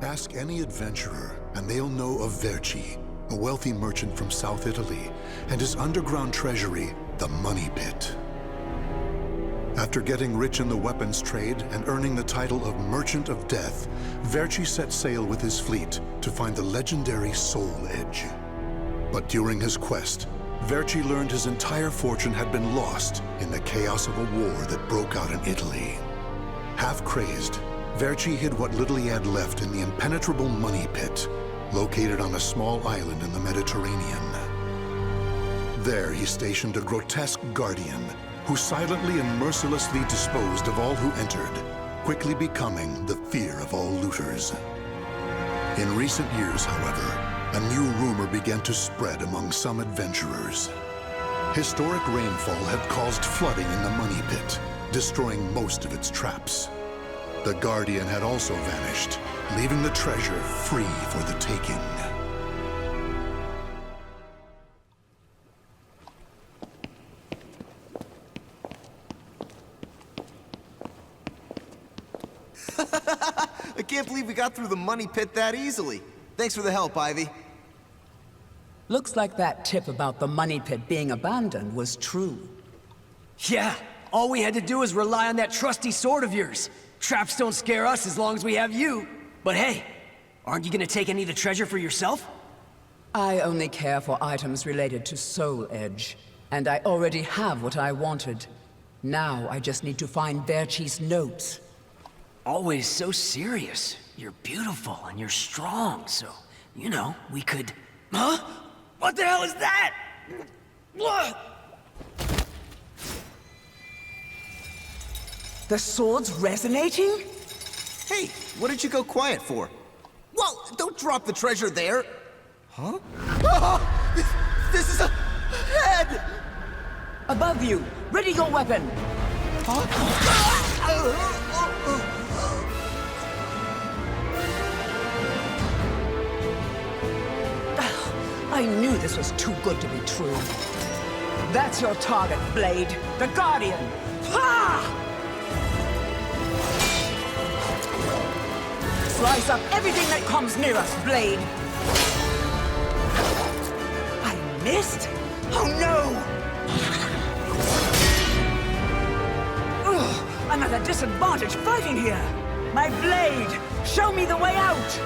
Ask any adventurer, and they'll know of Verci, a wealthy merchant from South Italy, and his underground treasury, the Money Pit. After getting rich in the weapons trade and earning the title of Merchant of Death, Verci set sail with his fleet to find the legendary Soul Edge. But during his quest, Verci learned his entire fortune had been lost in the chaos of a war that broke out in Italy. Half crazed, Verci hid what little he had left in the impenetrable Money Pit, located on a small island in the Mediterranean. There he stationed a grotesque guardian who silently and mercilessly disposed of all who entered, quickly becoming the fear of all looters. In recent years, however, a new rumor began to spread among some adventurers. Historic rainfall had caused flooding in the Money Pit, destroying most of its traps. The Guardian had also vanished, leaving the treasure free for the taking. I can't believe we got through the Money Pit that easily. Thanks for the help, Ivy. Looks like that tip about the Money Pit being abandoned was true. Yeah, all we had to do was rely on that trusty sword of yours. Traps don't scare us as long as we have you. But hey, aren't you gonna take any of the treasure for yourself? I only care for items related to Soul Edge, and I already have what I wanted. Now I just need to find Verci's notes. Always so serious. You're beautiful and you're strong, so, you know, we could... Huh? What the hell is that? The sword's resonating? Hey, what did you go quiet for? Well, don't drop the treasure there! Huh? Oh, this is a head! Above you! Ready your weapon! Huh? I knew this was too good to be true. That's your target, Blade. The Guardian! Ha! Slice up everything that comes near us, Blade! I missed? Oh no! Ugh, I'm at a disadvantage fighting here! My blade! Show me the way out!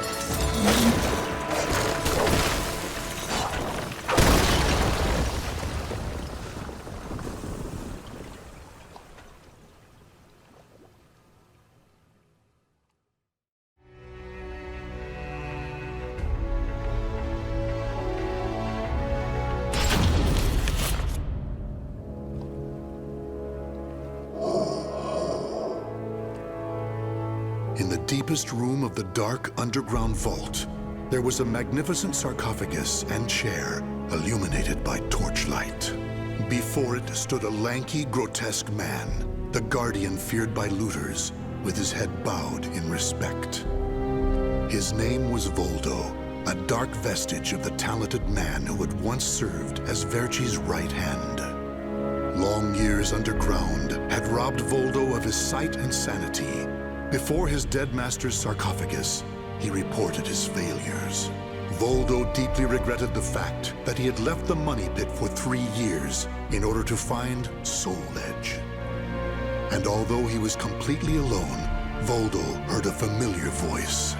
In the deepest room of the dark underground vault, there was a magnificent sarcophagus and chair illuminated by torchlight. Before it stood a lanky, grotesque man, the Guardian feared by looters, with his head bowed in respect. His name was Voldo, a dark vestige of the talented man who had once served as Verci's right hand. Long years underground had robbed Voldo of his sight and sanity. Before his dead master's sarcophagus, he reported his failures. Voldo deeply regretted the fact that he had left the Money Pit for 3 years in order to find Soul Edge. And although he was completely alone, Voldo heard a familiar voice.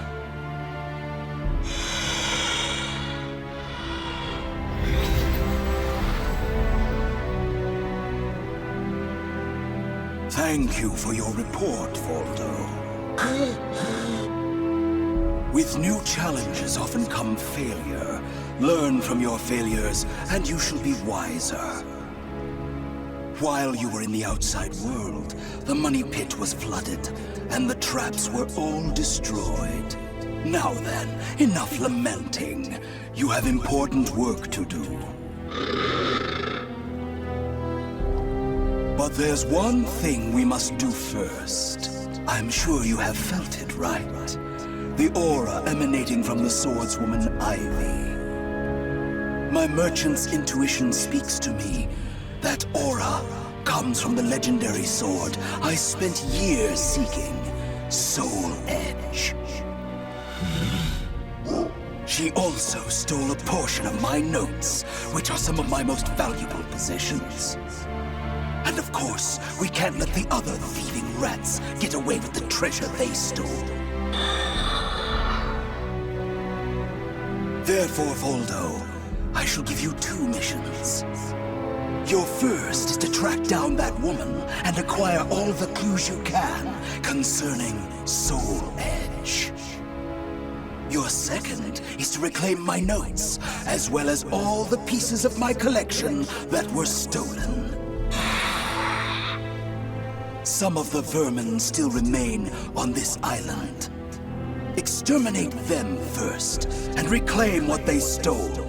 Thank you for your report, Voldo. With new challenges often come failure. Learn from your failures, and you shall be wiser. While you were in the outside world, the Money Pit was flooded, and the traps were all destroyed. Now then, enough lamenting. You have important work to do. But there's one thing we must do first. I'm sure you have felt it, right? The aura emanating from the swordswoman Ivy. My merchant's intuition speaks to me. That aura comes from the legendary sword I spent years seeking, Soul Edge. She also stole a portion of my notes, which are some of my most valuable possessions. And of course, we can't let the other thieving rats get away with the treasure they stole. Therefore, Voldo, I shall give you 2 missions. Your first is to track down that woman and acquire all the clues you can concerning Soul Edge. Your second is to reclaim my notes, as well as all the pieces of my collection that were stolen. Some of the vermin still remain on this island. Exterminate them first, and reclaim what they stole.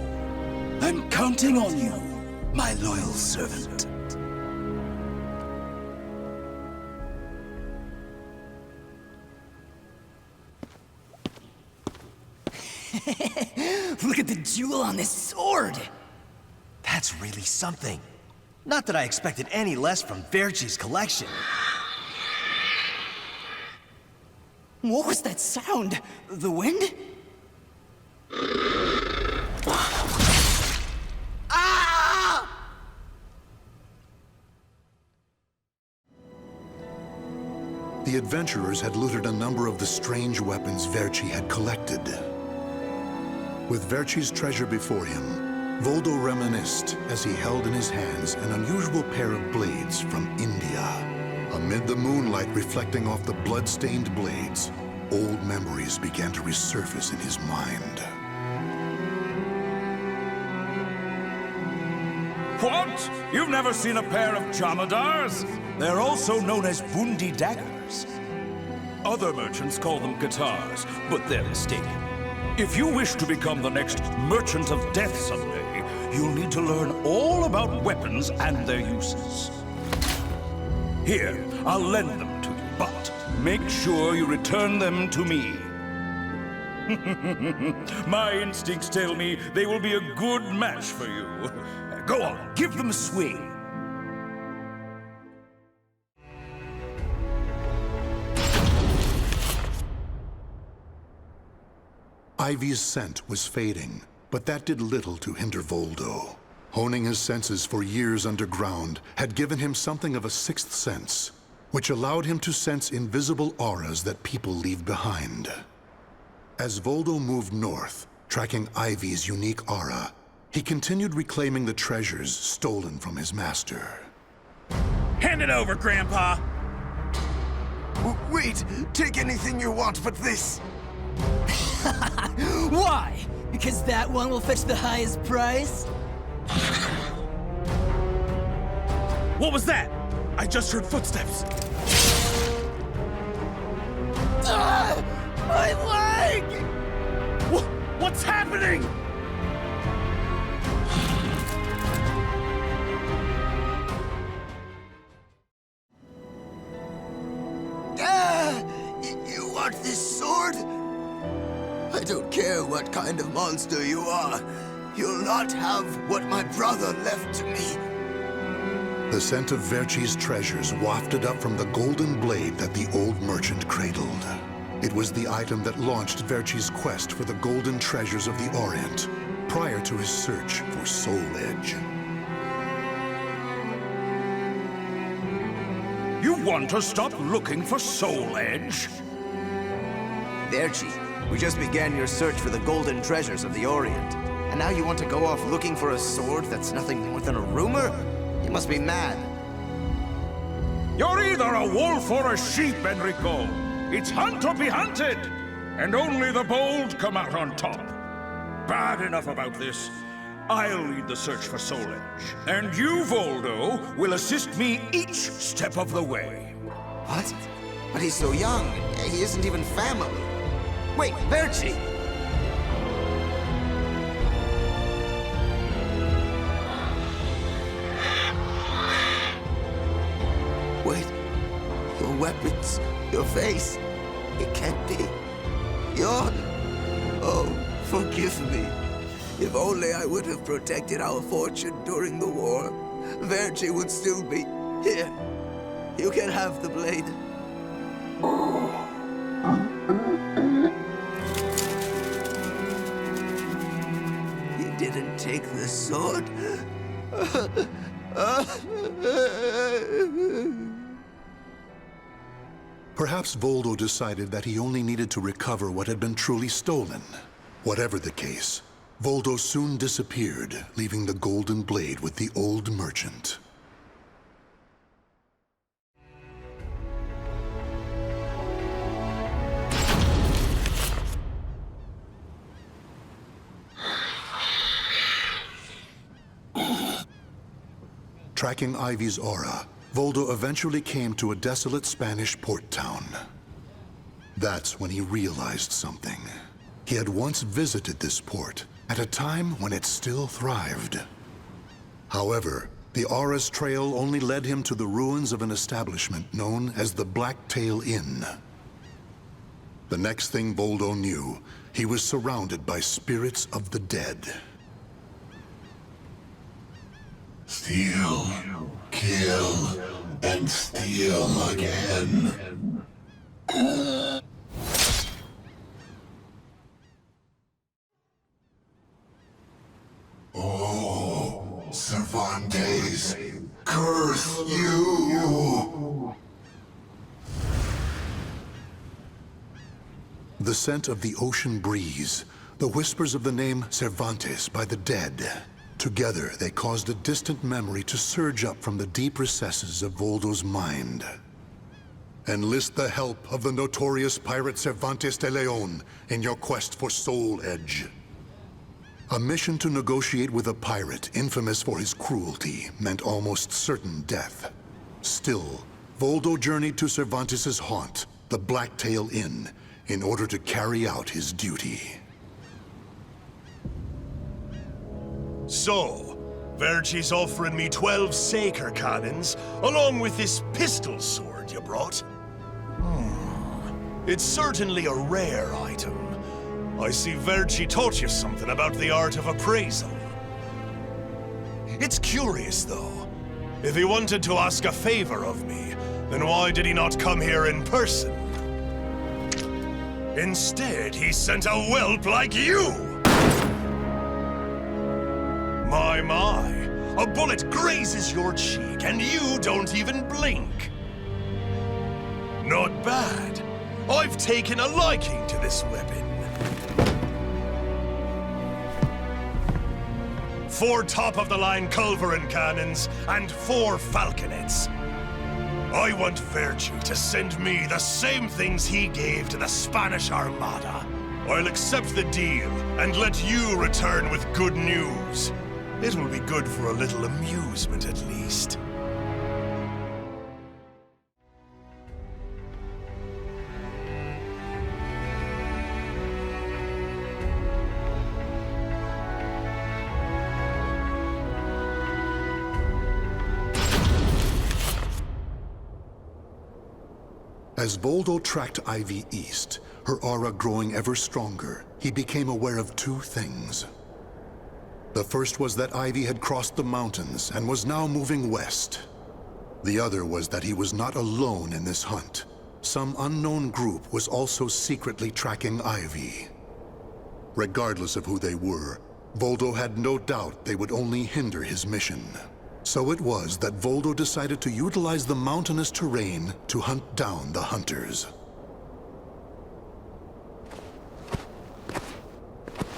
I'm counting on you, my loyal servant. Look at the jewel on this sword! That's really something. Not that I expected any less from Verci's collection. What was that sound? The wind? Ah! The adventurers had looted a number of the strange weapons Verci had collected. With Verci's treasure before him, Voldo reminisced as he held in his hands an unusual pair of blades from India. Amid the moonlight reflecting off the blood-stained blades, old memories began to resurface in his mind. What? You've never seen a pair of Jamadars? They're also known as Bundi daggers. Other merchants call them guitars, but they're mistaken. If you wish to become the next Merchant of Death someday, you'll need to learn all about weapons and their uses. Here, I'll lend them to you, but make sure you return them to me. My instincts tell me they will be a good match for you. Go on, give them a swing. Ivy's scent was fading, but that did little to hinder Voldo. Honing his senses for years underground had given him something of a sixth sense, which allowed him to sense invisible auras that people leave behind. As Voldo moved north, tracking Ivy's unique aura, he continued reclaiming the treasures stolen from his master. Hand it over, Grandpa! Wait, take anything you want but this. Why? Because that one will fetch the highest price? What was that? I just heard footsteps. Ah! My leg! What's happening? You want this sword? I don't care what kind of monster you are. You'll not have what my brother left to me. The scent of Verci's treasures wafted up from the golden blade that the old merchant cradled. It was the item that launched Verci's quest for the golden treasures of the Orient, prior to his search for Soul Edge. You want to stop looking for Soul Edge? Verci, we just began your search for the golden treasures of the Orient. And now you want to go off looking for a sword that's nothing more than a rumor? You must be mad. You're either a wolf or a sheep, Enrico. It's hunt or be hunted. And only the bold come out on top. Bad enough about this. I'll lead the search for Soul Edge. And you, Voldo, will assist me each step of the way. What? But he's so young. He isn't even family. Wait, Verci! Wait. Your weapons, your face. It can't be. You're... Oh, forgive me. If only I would have protected our fortune during the war, Verci would still be here. You can have the blade. take the sword. Perhaps Voldo decided that he only needed to recover what had been truly stolen. Whatever the case, Voldo soon disappeared, leaving the golden blade with the old merchant. Tracking Ivy's aura, Voldo eventually came to a desolate Spanish port town. That's when he realized something. He had once visited this port, at a time when it still thrived. However, the aura's trail only led him to the ruins of an establishment known as the Blacktail Inn. The next thing Voldo knew, he was surrounded by spirits of the dead. Steal, kill, and steal again. Oh, Cervantes, curse you! The scent of the ocean breeze, the whispers of the name Cervantes by the dead. Together, they caused a distant memory to surge up from the deep recesses of Voldo's mind. Enlist the help of the notorious pirate Cervantes de Leon in your quest for Soul Edge. A mission to negotiate with a pirate infamous for his cruelty meant almost certain death. Still, Voldo journeyed to Cervantes' haunt, the Blacktail Inn, in order to carry out his duty. So, Verci's offering me 12 Saker cannons, along with this pistol sword you brought. It's certainly a rare item. I see Verci taught you something about the art of appraisal. It's curious, though. If he wanted to ask a favor of me, then why did he not come here in person? Instead, he sent a whelp like you! My, a bullet grazes your cheek and you don't even blink. Not bad. I've taken a liking to this weapon. 4 top-of-the-line culverin cannons and 4 falconets. I want Verci to send me the same things he gave to the Spanish Armada. I'll accept the deal and let you return with good news. It will be good for a little amusement, at least. As Voldo tracked Ivy east, her aura growing ever stronger, he became aware of 2 things. The first was that Ivy had crossed the mountains and was now moving west. The other was that he was not alone in this hunt. Some unknown group was also secretly tracking Ivy. Regardless of who they were, Voldo had no doubt they would only hinder his mission. So it was that Voldo decided to utilize the mountainous terrain to hunt down the hunters.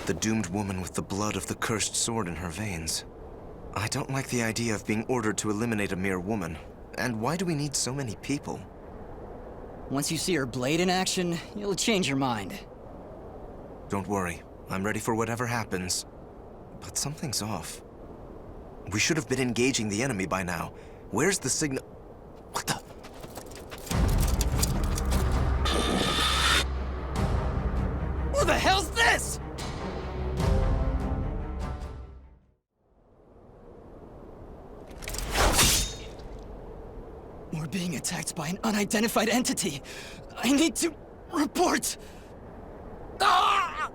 The doomed woman with the blood of the cursed sword in her veins. I don't like the idea of being ordered to eliminate a mere woman. And why do we need so many people? Once you see her blade in action, you'll change your mind. Don't worry. I'm ready for whatever happens. But something's off. We should have been engaging the enemy by now. Where's the signal? What the? Who the hell's this? We're being attacked by an unidentified entity. I need to report. Ah!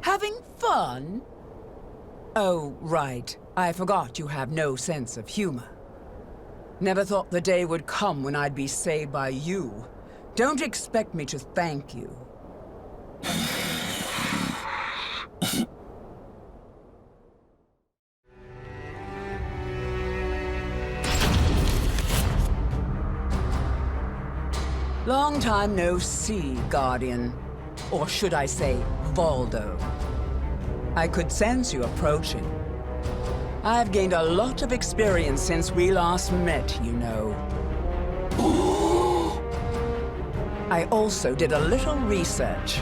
Having fun? Oh, right. I forgot you have no sense of humor. Never thought the day would come when I'd be saved by you, Don't expect me to thank you. Long time no see, Guardian. Or should I say, Voldo. I could sense you approaching. I've gained a lot of experience since we last met, you know. I also did a little research.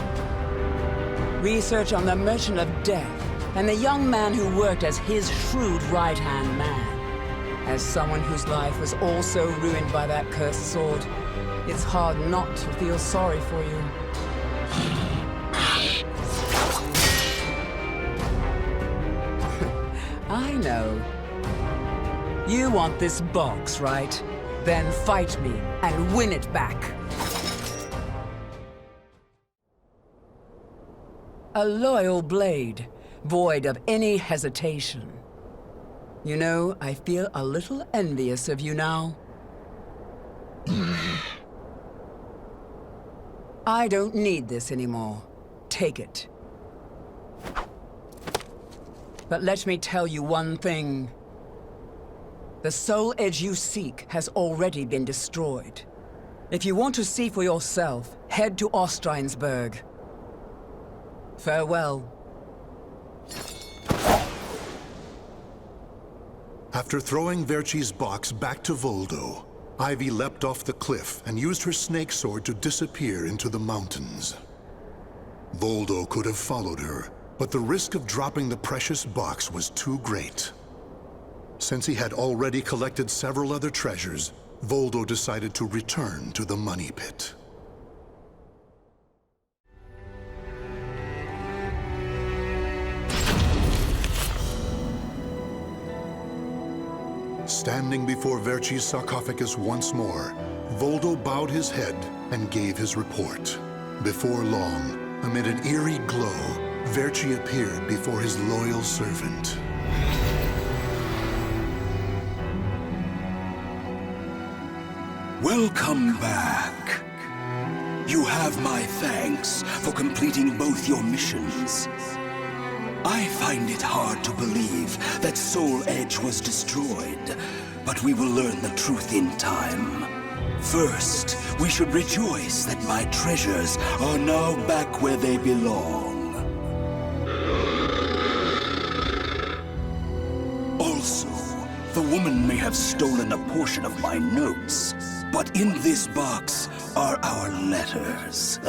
Research on the Merchant of Death and the young man who worked as his shrewd right-hand man. As someone whose life was also ruined by that cursed sword, it's hard not to feel sorry for you. I know. You want this box, right? Then fight me and win it back. A loyal blade, void of any hesitation. You know, I feel a little envious of you now. I don't need this anymore. Take it. But let me tell you one thing. The soul edge you seek has already been destroyed. If you want to see for yourself, head to Ostreinsburg. Farewell. After throwing Verci's box back to Voldo, Ivy leapt off the cliff and used her snake sword to disappear into the mountains. Voldo could have followed her, but the risk of dropping the precious box was too great. Since he had already collected several other treasures, Voldo decided to return to the money pit. Standing before Verci's sarcophagus once more, Voldo bowed his head and gave his report. Before long, amid an eerie glow, Verci appeared before his loyal servant. Welcome back. You have my thanks for completing both your missions. I find it hard to believe that Soul Edge was destroyed, but we will learn the truth in time. First, we should rejoice that my treasures are now back where they belong. Also, the woman may have stolen a portion of my notes, but in this box are our letters.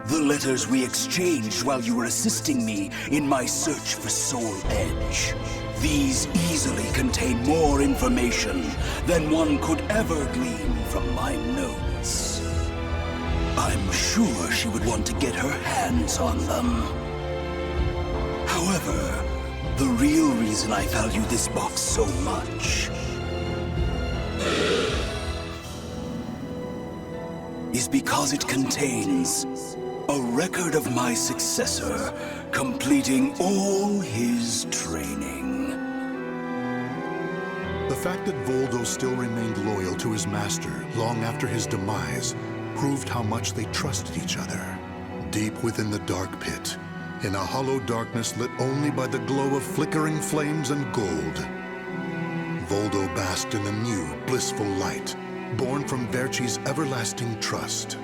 The letters we exchanged while you were assisting me in my search for Soul Edge. These easily contain more information than one could ever glean from my notes. I'm sure she would want to get her hands on them. However, the real reason I value this box so much is because it contains a record of my successor completing all his training. The fact that Voldo still remained loyal to his master long after his demise proved how much they trusted each other. Deep within the dark pit, in a hollow darkness lit only by the glow of flickering flames and gold, Voldo basked in a new, blissful light, born from Verci's everlasting trust.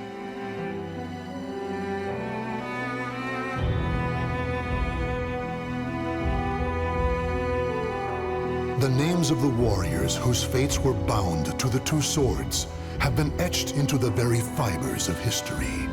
The names of the warriors whose fates were bound to the two swords have been etched into the very fibers of history.